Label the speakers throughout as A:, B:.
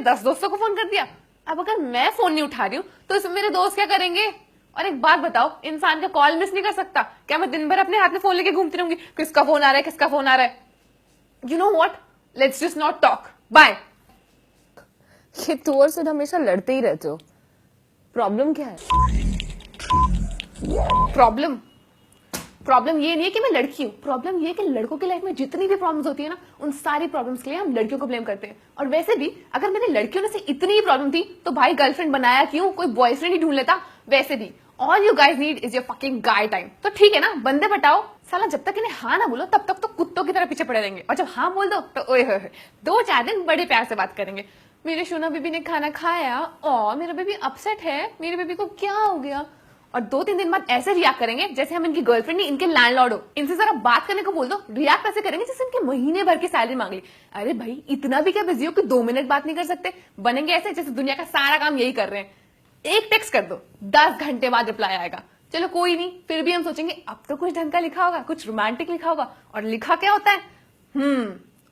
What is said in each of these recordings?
A: 10 दोस्तों को फोन कर दिया। अब अगर मैं फोन नहीं उठा रही हूँ तो इसमें मेरे दोस्त क्या करेंगे? और एक बात बताओ, इंसान का कॉल मिस नहीं कर सकता क्या? मैं दिन भर अपने हाथ में फोन लेके घूमती रहूंगी, किसका फोन आ रहा है, किसका फोन आ रहा है? You know what, let's just not talk, bye.
B: ये तू और सिड हमेशा लड़ते ही रहते हो, प्रॉब्लम क्या है?
A: प्रॉब्लम ये नहीं है कि मैं लड़की हूँ, प्रॉब्लम ये है कि लड़कों की लाइफ में जितनी भी प्रॉब्लम्स होती है ना, उन सारी प्रॉब्लम्स के लिए हम लड़कियों को ब्लेम करते हैं। और वैसे भी अगर मेरे लड़कियों ने से इतनी ही प्रॉब्लम थी तो भाई गर्लफ्रेंड बनाया क्यों? कोई बॉयफ्रेंड ही ढूंढ लेता। वैसे भी all you guys need is your fucking guy time. तो ठीक है ना, बंदे पटाओ। साला जब तक इन्हें हाँ ना बोलो तब तक तो कुत्तों की तरह पीछे पड़े रहेंगे, और जब हाँ बोल दो तो ओए होए 2-4 दिन बड़े प्यार से बात करेंगे। मेरे सोना बेबी ने खाना खाया, और मेरा बेबी अपसेट है, मेरे बेबी को क्या हो गया? और 2-3 दिन बाद ऐसे रिएक्ट करेंगे जैसे हम इनकी गर्लफ्रेंड नहीं, इनके लैंडलॉर्ड हो। इनसे जरा बात करने को बोल दो, रिएक्ट ऐसे करेंगे जैसे इनके महीने भर की सैलरी मांग ली। अरे भाई इतना भी क्या बिजी हो कि 2 मिनट बात नहीं कर सकते? बनेंगे ऐसे जैसे दुनिया का सारा काम यही कर रहे हैं। एक टेक्स्ट कर दो, 10 घंटे बाद रिप्लाई आएगा। चलो कोई नहीं, फिर भी हम सोचेंगे अब तो कुछ ढंग का लिखा होगा, कुछ रोमांटिक लिखा होगा। और लिखा क्या होता है?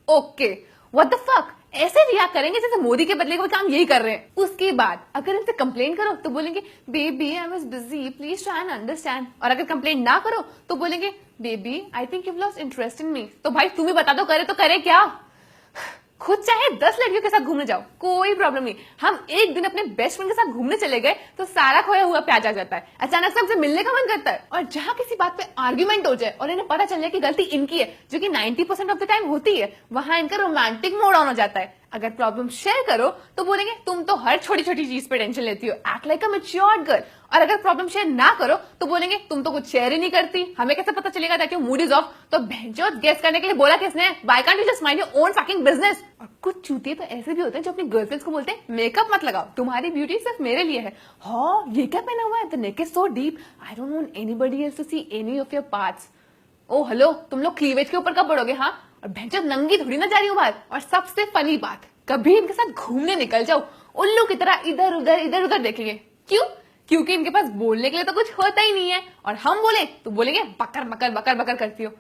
A: Okay, what the fuck. ऐसे रिएक्ट करेंगे जैसे मोदी के बदले कोई काम यही कर रहे हैं। उसके बाद अगर इनसे कंप्लेन करो तो बोलेंगे baby I was busy, please try and understand. और अगर कंप्लेन ना करो तो बोलेंगे baby I think you lost interest in me. तो भाई तुम ही बता दो, करे तो करे क्या? खुद चाहे 10 लड़कियों के साथ घूमने जाओ, कोई प्रॉब्लम नहीं। हम एक दिन अपने बेस्ट फ्रेंड के साथ घूमने चले गए तो सारा खोया हुआ प्याज आ जाता है, अचानक से हमसे मिलने का मन करता है। और जहां किसी बात पे आर्ग्यूमेंट हो जाए और इन्हें पता चल जाए कि गलती इनकी है, जो कि 90% ऑफ द टाइम होती है, वहां इनका रोमांटिक मोड ऑन हो जाता है। अगर प्रॉब्लम शेयर करो तो बोलेंगे तुम तो हर छोटी छोटी चीज पे टेंशन लेती हो, एक्ट लाइक अ मैच्योर्ड गर्ल। और अगर प्रॉब्लम शेयर ना करो तो बोलेंगे तुम तो कुछ शेयर ही नहीं करती, हमें कैसे पता चलेगा that your mood is of? तो भैंचोद गेस करने के लिए बोला किसने? Why can't you just mind your own fucking business? और कुछ चूतिए तो ऐसे भी होते हैं जो अपनी गर्लफ्रेंड्स को बोलते हैं मेकअप मत लगाओ, तुम्हारी ब्यूटी सिर्फ मेरे लिए है। हाँ ये क्या पहना हुआ है? The neck is so deep, I don't want anybody else to see any of your parts. Oh hello, तुम लोग क्लीवेज के ऊपर कब पड़ोगे? हाँ, और भैंचोद नंगी थोड़ी ना जा रही हूँ बाहर। और सबसे फनी बात, कभी इनके साथ घूमने निकल जाओ, उल्लू की तरह इधर उधर देखेंगे। क्यों? क्योंकि इनके पास बोलने के लिए तो कुछ होता ही नहीं है। और हम बोले तो बोलेंगे बकर बकर बकर बकर करती हो।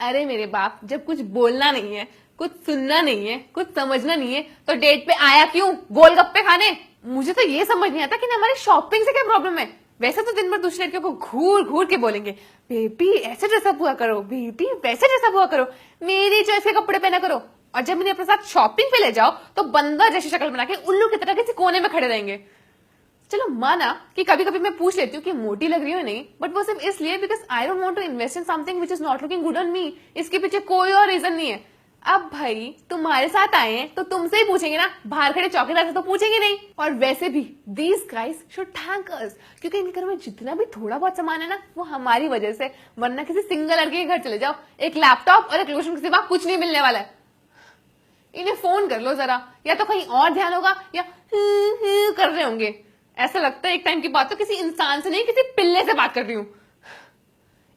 A: अरे मेरे बाप, जब कुछ बोलना नहीं है, कुछ सुनना नहीं है, कुछ समझना नहीं है, तो डेट पे आया क्यों? गोलगप्पे खाने? मुझे तो ये समझ नहीं आता कि हमारी शॉपिंग से क्या प्रॉब्लम है। वैसे तो दिन भर दूसरे लड़कियों को घूर घूर के बोलेंगे बेबी ऐसे ड्रेसअप हुआ करो, बेबी वैसे ड्रेसअप हुआ करो, मेरी चॉइस के कपड़े पहना करो। और जब इन्हें अपने साथ शॉपिंग पे ले जाओ तो बंदर जैसी शक्ल बना के उल्लू की तरह किसी कोने में खड़े रहेंगे। चलो माना कि कभी कभी मैं पूछ लेती हूँ कि मोटी लग रही हो नहीं, बट वो सिर्फ इसलिए because I don't want to invest in something which is not looking good on me. इसके पीछे कोई और रीजन नहीं है। अब भाई तुम्हारे साथ आए हैं तो तुमसे ही पूछेंगे ना, बाहर खड़े चौकीदार से तो पूछेंगे नहीं। और वैसे भी दीज गाइज शुड थैंक अस, क्योंकि इनके घर में जितना भी थोड़ा बहुत सामान है ना वो हमारी वजह से। वरना किसी सिंगल लड़के के घर चले जाओ, एक लैपटॉप और एक लोशन के सिवा कुछ नहीं मिलने वाला है। इन्हें फोन कर लो जरा, या तो कहीं और ध्यान होगा या कर रहे होंगे। ऐसा लगता है एक टाइम की बात तो किसी इंसान से नहीं किसी पिल्ले से बात कर रही हूँ।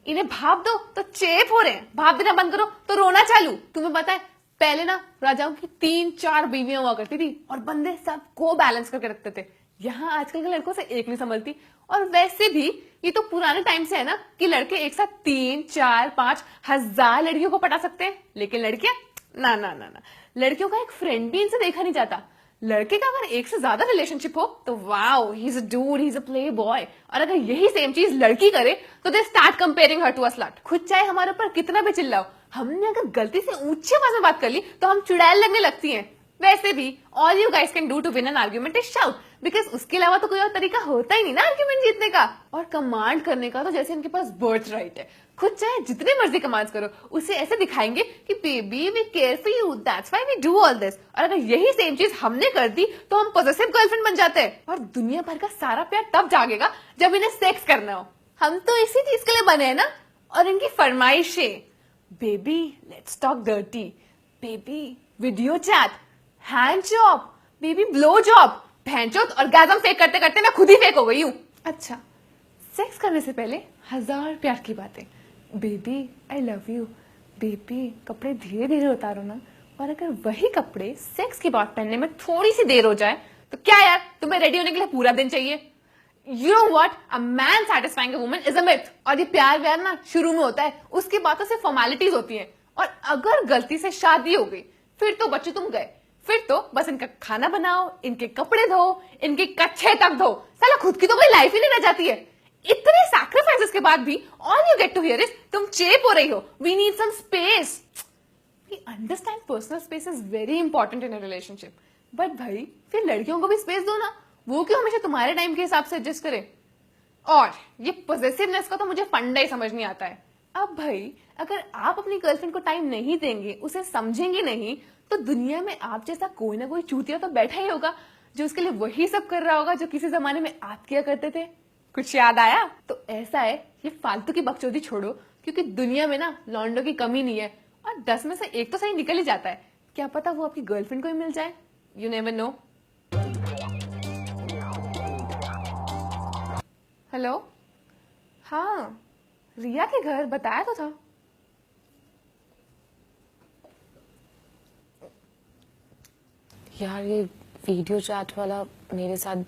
A: इन्हें भाप दो तो चेप हो रहे हैं, भाप देना बंद करो तो रोना चालू। तुम्हें पता है पहले ना राजाओं की 3-4 बीवियां हुआ करती थी और बंदे सबको बैलेंस करके रखते थे। यहाँ आजकल के लड़कों से एक नहीं संभलती। और वैसे भी ये तो पुराने टाइम से है ना कि लड़के एक साथ 3-4-5 हजार लड़कियों को पटा सकते हैं, लेकिन लड़कियां ना ना ना ना। लड़कियों का एक फ्रेंड भी इनसे देखा नहीं जाता। लड़के का अगर एक से ज्यादा रिलेशनशिप हो तो wow he is a dude, he is a play boy. और अगर यही सेम चीज लड़की करे तो they start comparing her to a slut. खुद चाहे हमारे ऊपर कितना भी चिल्लाओ, हमने अगर गलती से ऊंची आवाज में बात कर ली तो हम चुड़ैल लगने लगती हैं। वैसे भी all you guys can do to win an argument is shout, because उसके अलावा तो कोई और तरीका होता ही नहीं ना आर्ग्यूमेंट जीतने का। और कमांड करने का तो जैसे इनके पास बर्थ राइट है। खुद चाहे जितने मर्जी कमांड करो, उसे ऐसे दिखाएंगे कि baby we care for you, that's why we do all this. और अगर यही सेम चीज हमने कर दी तो हम पॉसेसिव गर्लफ्रेंड बन जाते हैं। और दुनिया भर का सारा प्यार तब जागेगा जब इन्हें सेक्स करना हो। हम तो इसी चीज के लिए बने हैं ना। और इनकी फरमाइशें, baby let's talk dirty, baby video chat, hand job, baby blow job. भैंचोद ऑर्गेज़म फेक करते करते मैं खुद ही फेक हो गई हूँ। अच्छा, सेक्स करने से पहले 1000 प्यार की बातें, baby I love you, baby कपड़े धीरे धीरे उतारो ना। और अगर वही कपड़े सेक्स के बाद पहनने में थोड़ी सी देर हो जाए तो क्या यार, तुम्हें रेडी होने के लिए पूरा दिन चाहिए? You know what? A man satisfying a woman is a myth। और ये प्यार व्यार ना शुरू में होता है, उसके बाद तो सिर्फ फॉर्मेलिटीज होती हैं। और अगर गलती से शादी हो गई फिर तो बच्चे तुम गए। फिर तो बस इनका खाना बनाओ, इनके कपड़े धो, इनके कच्छे तक धो, साला खुद की तो कोई लाइफ ही नहीं रह जाती है। इतने सैक्रिफाइसेस के बाद भी all you get to hear is तुम चेप हो रही हो, we need some space. We understand personal space is very important in a relationship, but भाई फिर लड़कियों को भी स्पेस दो ना, वो क्यों हमेशा तुम्हारे टाइम के हिसाब से एडजस्ट करे। और ये पॉसेसिवनेस का तो मुझे फंडा ही समझ नहीं आता है। अब भाई अगर आप अपनी गर्लफ्रेंड को टाइम नहीं देंगे, उसे समझेंगे नहीं, तो दुनिया में आप जैसा कोई ना कोई चूतिया तो बैठा ही होगा जो उसके लिए वही सब कर रहा होगा जो किसी जमाने में आप किया करते थे। कुछ याद आया? तो ऐसा है, ये फालतू की बकचोदी छोड़ो, क्योंकि दुनिया में ना लॉन्डो की कमी नहीं है, और 10 में से एक तो सही निकल ही जाता है। क्या पता वो आपकी गर्लफ्रेंड को ही मिल जाए, यू नेवर नो। हेलो, हाँ रिया के घर बताया तो था।
B: यार ये वीडियो चैट वाला मेरे साथ भी